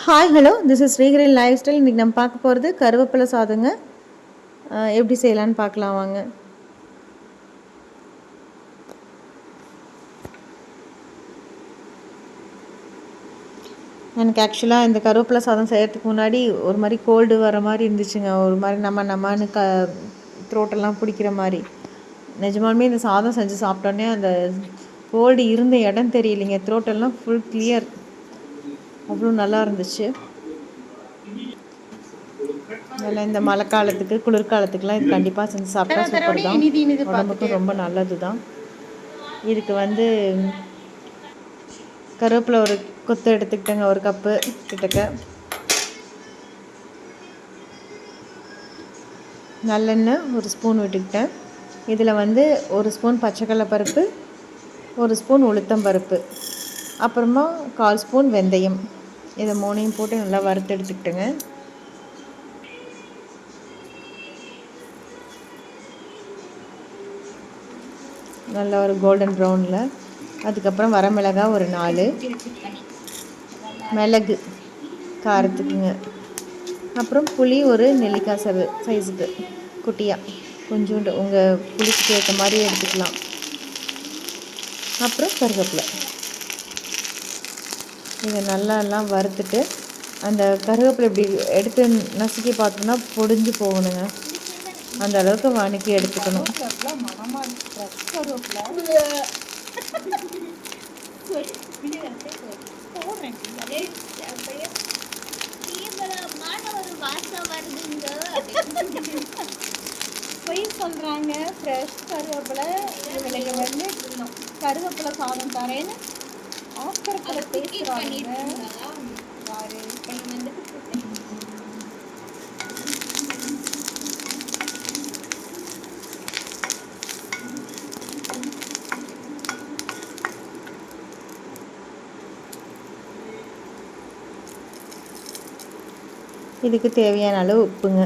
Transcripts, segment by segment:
Hi hello this is ஸ்ரீஹரின் lifestyle. இன்றைக்கி நம்ம பார்க்க போகிறது கருவேப்பிலை சாதங்க. எப்படி செய்யலான்னு பார்க்கலாம் வாங்க. எனக்கு ஆக்சுவலாக இந்த கருவேப்பிலை சாதம் செய்கிறதுக்கு முன்னாடி ஒரு மாதிரி கோல்டு வர மாதிரி இருந்துச்சுங்க. ஒரு மாதிரி நம்மன்னு த்ரோட்டெல்லாம் பிடிக்கிற மாதிரி. நிஜமாலுமே இந்த சாதம் செஞ்சு சாப்பிட்டோன்னே அந்த கோல்டு இருந்த இடம் தெரியலைங்க. த்ரோட்டெல்லாம் ஃபுல் கிளியர். அவ்வளோ நல்லா இருந்துச்சு. அதில் இந்த மழை காலத்துக்கு குளிர்காலத்துக்குலாம் இது கண்டிப்பாக செஞ்சு சாப்பிட்டா சூப்பர் தான். உடம்புக்கும் ரொம்ப நல்லது தான். இதுக்கு கருவேப்பிலை ஒரு கொத்து எடுத்துக்கிட்டேங்க, ஒரு கப்பு கிட்டக்க. நல்லெண்ணெய் ஒரு ஸ்பூன் விட்டுக்கிட்டேன். இதில் ஒரு ஸ்பூன் பச்சைக்கடலை பருப்பு, ஒரு ஸ்பூன் உளுத்தம் பருப்பு, அப்புறமா 1/4 ஸ்பூன் வெந்தயம். இதை 3ஐயும் போட்டு நல்லா வறுத்து எடுத்துக்கிட்டேங்க. நல்லா ஒரு கோல்டன் ப்ரௌனில். அதுக்கப்புறம் வரமிளகாய் ஒரு 4, மிளகு காரத்துக்குங்க. அப்புறம் புளி ஒரு நெல்லிக்காய் சைஸுக்கு குட்டியாக கொஞ்சோண்டு உங்கள் புளிக்கு ஏற்ற மாதிரி எடுத்துக்கலாம். அப்புறம் கருவேப்பிலை. இதை நல்லா வறுத்துட்டு அந்த கருவேப்பிலை இப்படி எடுத்து நசுக்கி பார்த்தோன்னா பொடிஞ்சு போகணுங்க. அந்த அளவுக்கு வணக்கி எடுத்துக்கணும். பொய் சொல்றாங்க. ஃப்ரெஷ் கருவேப்பிலை இவங்க கருவேப்பிலை சாதம் தரேன்னு ஆஸ்கரத்தில் பேசுறாங்க. இதுக்கு தேவையான அளவு உப்புங்க.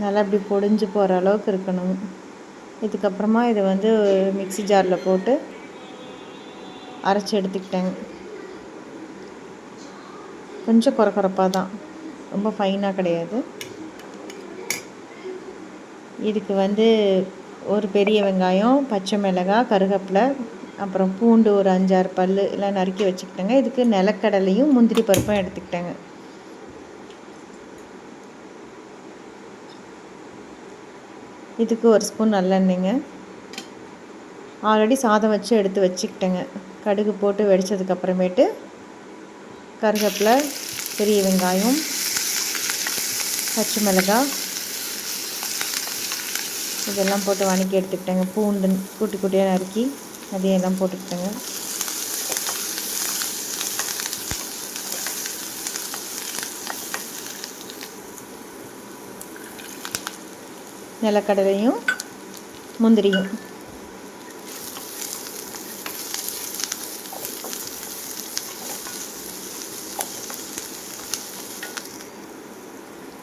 நல்லா இப்படி பொடிஞ்சு போகிற அளவுக்கு இருக்கணும். இதுக்கப்புறமா இதை மிக்ஸி ஜாரில் போட்டு அரைச்சி எடுத்துக்கிட்டேங்க. கொஞ்சம் குறப்பாக தான், ரொம்ப ஃபைனாக கிடையாது. இதுக்கு ஒரு பெரிய வெங்காயம், பச்சை மிளகாய், கருவேப்பிலை, அப்புறம் பூண்டு ஒரு 5-6 பல் எல்லாம் நறுக்கி வச்சுக்கிட்டேங்க. இதுக்கு நிலக்கடலையும் முந்திரி பருப்பும் எடுத்துக்கிட்டேங்க. இதுக்கு ஒரு ஸ்பூன் நல்லெண்ணெய்ங்க. ஆல்ரெடி சாதம் வச்சு எடுத்து வச்சுக்கிட்டேங்க. கடுகு போட்டு வெடித்ததுக்கப்புறமேட்டு கருவேப்பிலை, பெரிய வெங்காயம், பச்சை மிளகாய் இதெல்லாம் போட்டு வணக்கி எடுத்துக்கிட்டேங்க. பூண்டு குட்டி குட்டியாக நறுக்கி அதையெல்லாம் போட்டுக்கிட்டேங்க. நிலக்கடலையும் முந்திரியும்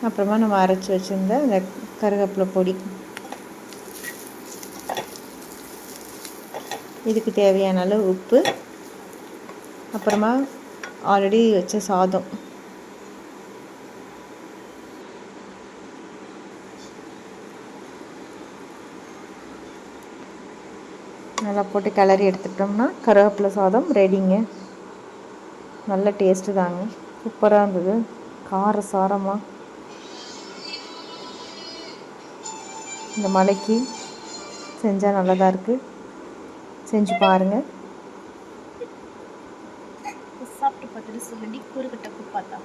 அப்புறமா நம்ம அரைச்சி வச்சுருந்த அந்த கருவேப்பிலை பொடி. இதுக்கு தேவையான அளவு உப்பு, அப்புறமா ஆல்ரெடி வச்ச சாதம். நல்லா போட்டு கிளறி எடுத்துக்கிட்டோம்னா கருவேப்பிலை சாதம் ரெடிங்க. நல்ல டேஸ்ட்டு தாங்க, சூப்பராக இருந்தது. கார சாரமாக இந்த மழைக்கு செஞ்சால் நல்லதாக இருக்குது. செஞ்சு பாருங்கள். சாப்பிட்டு பார்த்துட்டு சொல்லி கூறுகிட்ட பார்த்தா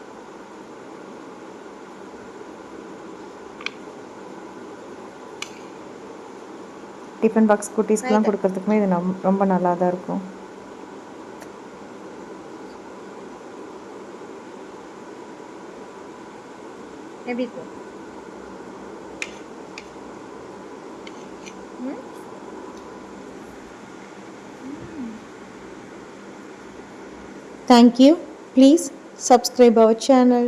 டிஃபன் பாக்ஸ் குட்டீஸ்க்கெலாம் கொடுக்கறதுக்குமே இது ரொம்ப நல்லா தான் இருக்கும். எப்படி இருக்கும்? Thank you. Please subscribe our channel.